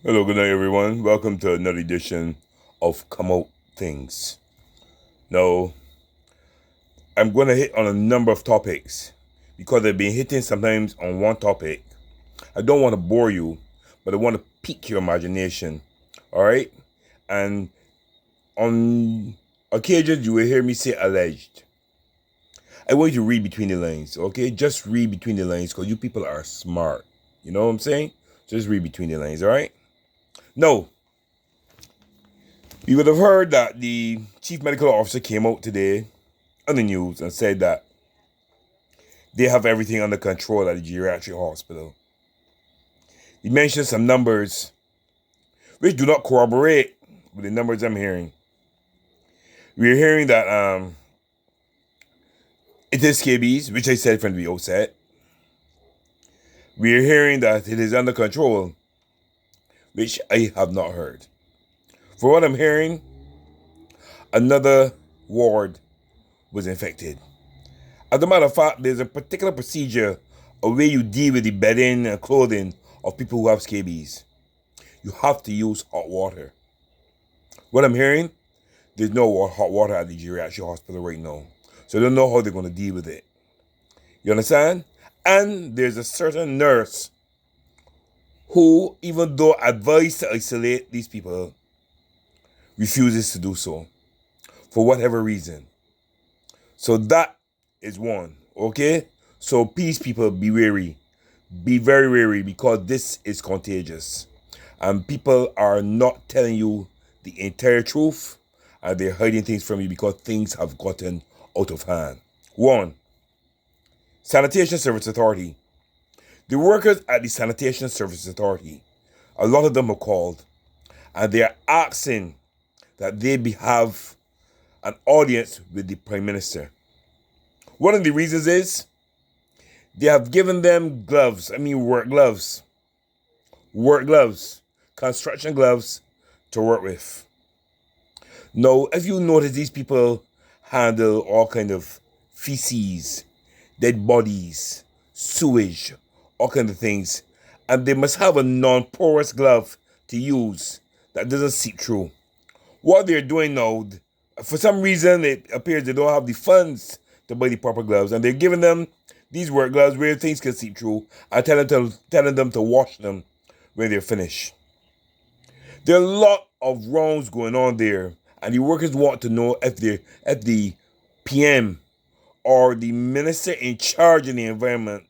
Hello, good night, everyone. Welcome to another edition of Come Out Things. Now, I'm going to hit on a number of topics because I've been hitting sometimes on one topic. I don't want to bore you, but I want to pique your imagination. All right? And on occasions, you will hear me say alleged. I want you to read between the lines, okay? Just read between the lines because you people are smart. You know what I'm saying? Just read between the lines, all right? No. You would have heard that the chief medical officer came out today on the news and said that they have everything under control at the geriatric hospital. He mentioned some numbers which do not corroborate with the numbers I'm hearing. We're hearing that it is scabies, which I said from the outset. We're hearing that it is under control, which I have not heard. For what I'm hearing, another ward was infected. As a matter of fact, there's a particular procedure, a way you deal with the bedding and clothing of people who have scabies. You have to use hot water. What I'm hearing, there's no hot water at the geriatric hospital right now. So I don't know how they're going to deal with it. You understand? And there's a certain nurse who, even though advised to isolate these people, refuses to do so for whatever reason. So that is one, okay? So please, people, be wary. Be very wary because this is contagious. And people are not telling you the entire truth and they're hiding things from you because things have gotten out of hand. One, Sanitation Service Authority. The workers at the Sanitation Service Authority, a lot of them are called and they are asking that they have an audience with the Prime Minister. One of the reasons is they have given them gloves, work gloves, construction gloves to work with. Now, if you notice, these people handle all kind of feces, dead bodies, sewage, all kind of things, and they must have a non-porous glove to use that doesn't seep through. What they're doing now, for some reason, it appears they don't have the funds to buy the proper gloves, and they're giving them these work gloves where things can seep through and telling them to wash them when they're finished. There are a lot of wrongs going on there, and the workers want to know if the PM or the minister in charge of the environment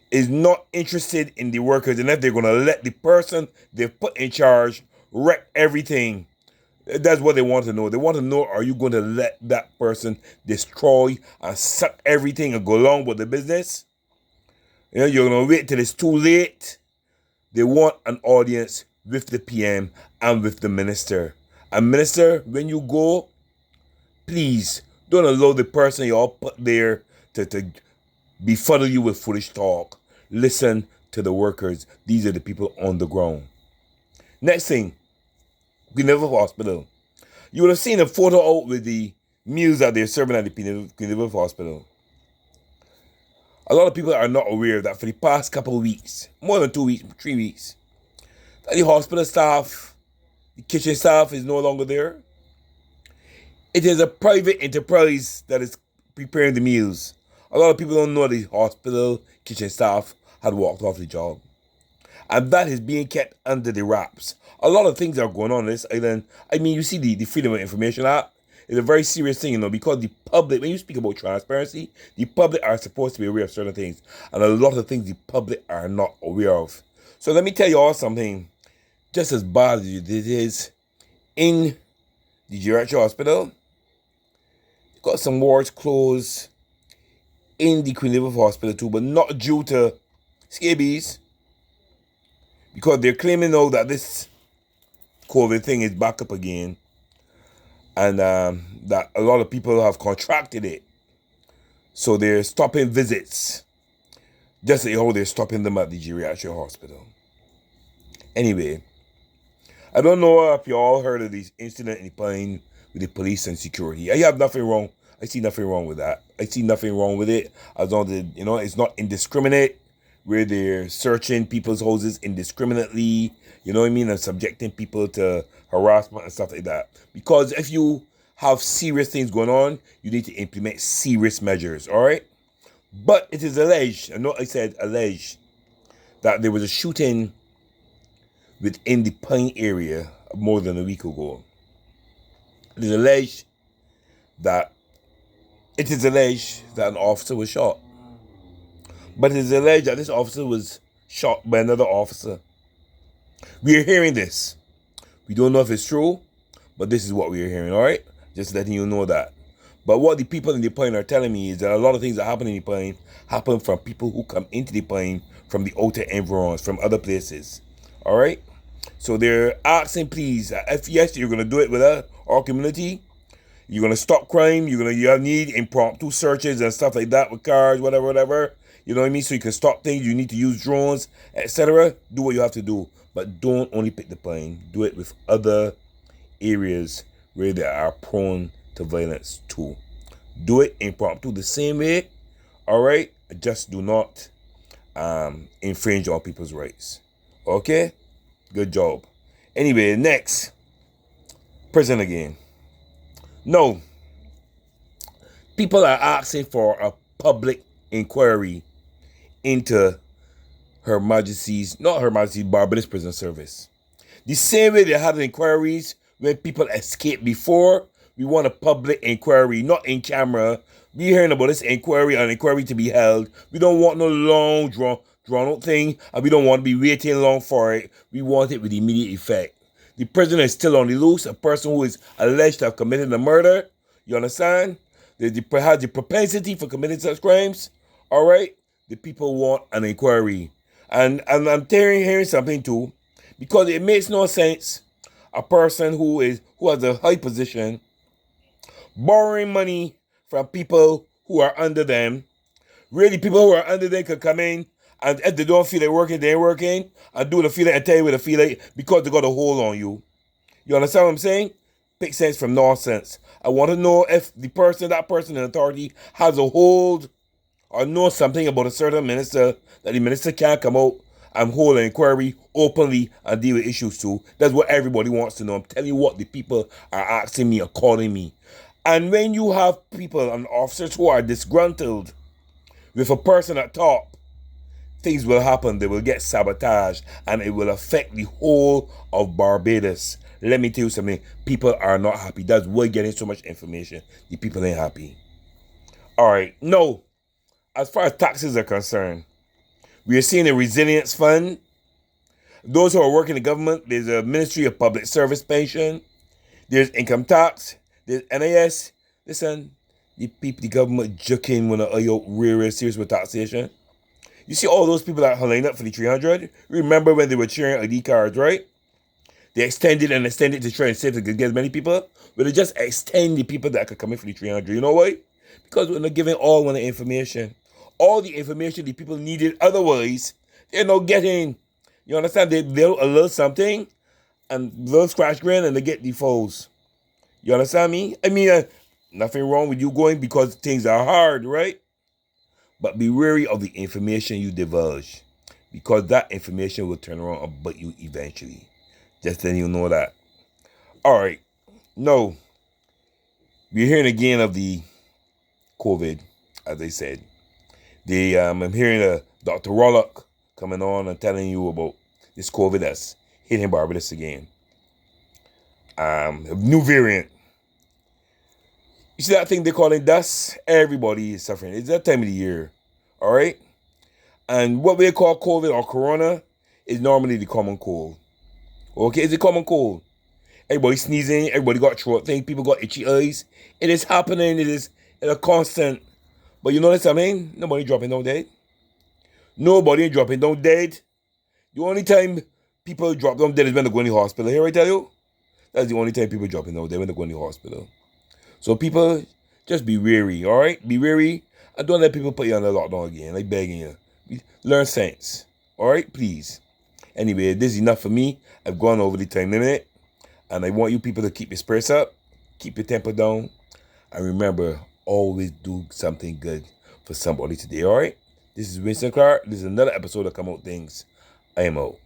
is not interested in the workers, and if they're going to let the person they've put in charge wreck everything. That's what they want to know. They want to know, are you going to let that person destroy and suck everything and go along with the business? You're going to wait till it's too late. They want an audience with the PM and with the minister. And minister, when you go, please don't allow the person you all put there to befuddle you with foolish talk. Listen to the workers. These are the people on the ground. Next thing, Queen Elizabeth Hospital. You would have seen a photo out with the meals that they're serving at the Queen Elizabeth Hospital. A lot of people are not aware that for the past couple of weeks, more than 2 weeks, 3 weeks, that the hospital staff, the kitchen staff is no longer there. It is a private enterprise that is preparing the meals. A lot of people don't know the hospital kitchen staff had walked off the job. And that is being kept under the wraps. A lot of things are going on this island. You see the Freedom of Information Act is a very serious thing, because the public, when you speak about transparency, the public are supposed to be aware of certain things. And a lot of things the public are not aware of. So let me tell you all something just as bad as it is in the geriatric hospital. Got some wards closed in the Queen Elizabeth Hospital too, but not due to scabies. Because they're claiming now that this COVID thing is back up again. And that a lot of people have contracted it. So they're stopping visits. Just like how they're stopping them at the geriatric hospital. Anyway, I don't know if you all heard of this incident in the plane with the police and security. I have nothing wrong. I see nothing wrong with that. I see nothing wrong with it. As long as, it's not indiscriminate. where they're searching people's houses indiscriminately, you know what I mean, and subjecting people to harassment and stuff like that. Because if you have serious things going on, you need to implement serious measures, all right? But it is alleged, I know I said alleged, that there was a shooting within the Pine area more than a week ago. It is alleged that an officer was shot. But it is alleged that this officer was shot by another officer. We are hearing this. We don't know if it's true, but this is what we are hearing, all right? Just letting you know that. But what the people in the Pine are telling me is that a lot of things that happen in the Pine happen from people who come into the Pine from the outer environs, from other places, all right? So they're asking, please, if yes, you're going to do it with our community, you're going to stop crime, you need impromptu searches and stuff like that with cars, whatever. You know what I mean? So you can stop things. You need to use drones, etc. Do what you have to do. But don't only pick the Pine. Do it with other areas where they are prone to violence too. Do it impromptu the same way. All right? Just do not infringe on people's rights. Okay? Good job. Anyway, next. Prison again. No. People are asking for a public inquiry into not Her Majesty's Barbados Prison Service. The same way they had inquiries when people escaped before, we want a public inquiry, not in camera. We hearing about this inquiry, an inquiry to be held. We don't want no long drawn out thing, and we don't want to be waiting long for it. We want it with immediate effect. The prisoner is still on the loose, a person who is alleged to have committed a murder. You understand? They have the propensity for committing such crimes. All right? The people want an inquiry. And I'm hearing something too, because it makes no sense a person who has a high position borrowing money from people who are under them. Really, people who are under them could come in, and if they don't feel like working, they ain't working, and do the feeling and tell you what they feel like because they got a hold on you. You understand what I'm saying? Pick sense from nonsense. I want to know if that person in authority has a hold or know something about a certain minister that the minister can't come out and hold an inquiry openly and deal with issues too. That's what everybody wants to know. I'm telling you what the people are asking me or calling me. And when you have people and officers who are disgruntled with a person at top, things will happen. They will get sabotaged and it will affect the whole of Barbados. Let me tell you something. People are not happy. That's why getting so much information. The people ain't happy. All right. No. As far as taxes are concerned, we are seeing a resilience fund. Those who are working in the government, there's a Ministry of Public Service Pension. There's income tax. There's NIS. Listen, the government joking when they're real serious with taxation. You see all those people that are lined up for the 300? Remember when they were sharing ID cards, right? They extended to try and save to get as many people. But they just extend the people that could come in for the 300. You know why? Because we're not giving all the information. All the information the people needed otherwise, they're not getting. You understand? They'll alert something and they'll scratch grin and they get the foes. You understand me? I mean, nothing wrong with you going because things are hard, right? But be wary of the information you divulge, because that information will turn around and bite you eventually. Just letting you know that. All right. No. We're hearing again of the COVID, as I said. I'm hearing Dr. Rollock coming on and telling you about this COVID that's hitting Barbados again. A new variant. You see that thing they're calling dust? Everybody is suffering. It's that time of the year. All right? And what we call COVID or corona is normally the common cold. Okay? It's a common cold. Everybody sneezing. Everybody got throat thing. People got itchy eyes. It is happening. It is a constant. But you know what I mean? Nobody dropping down dead. Nobody dropping down dead. The only time people drop down dead is when they go in the hospital. Here I tell you? That's the only time people dropping down dead, when they go in the hospital. So people, just be wary, all right? Be wary. And don't let people put you under lockdown again. Like begging you. Learn sense. All right? Please. Anyway, this is enough for me. I've gone over the time limit. And I want you people to keep your spirits up. Keep your temper down. And remember, always do something good for somebody today, all right? This is Winston Clark. This is another episode of Come Out Things. I am out.